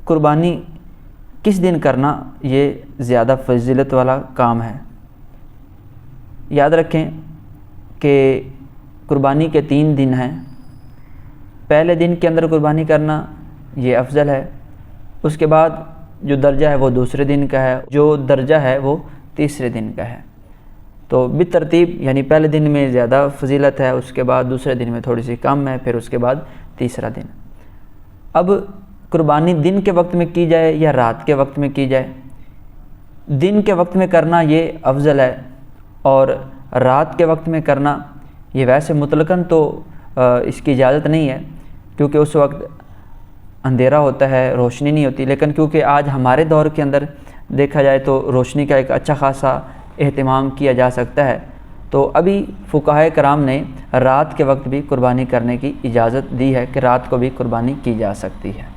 قربانی کس دن کرنا یہ زیادہ فضیلت والا کام ہے؟ یاد رکھیں کہ قربانی کے 3 دن ہیں۔ پہلے دن کے اندر قربانی کرنا یہ افضل ہے، اس کے بعد جو درجہ ہے وہ دوسرے دن کا ہے، جو درجہ ہے وہ تیسرے دن کا ہے۔ تو بالترتیب یعنی پہلے دن میں زیادہ فضیلت ہے، اس کے بعد دوسرے دن میں تھوڑی سی کم ہے، پھر اس کے بعد تیسرا دن۔ اب قربانی دن کے وقت میں کی جائے یا رات کے وقت میں کی جائے؟ دن کے وقت میں کرنا یہ افضل ہے، اور رات کے وقت میں کرنا یہ ویسے مطلقاً تو اس کی اجازت نہیں ہے، کیونکہ اس وقت اندھیرا ہوتا ہے، روشنی نہیں ہوتی۔ لیکن کیونکہ آج ہمارے دور کے اندر دیکھا جائے تو روشنی کا ایک اچھا خاصا اہتمام کیا جا سکتا ہے، تو ابھی فقہائے کرام نے رات کے وقت بھی قربانی کرنے کی اجازت دی ہے کہ رات کو بھی قربانی کی جا سکتی ہے۔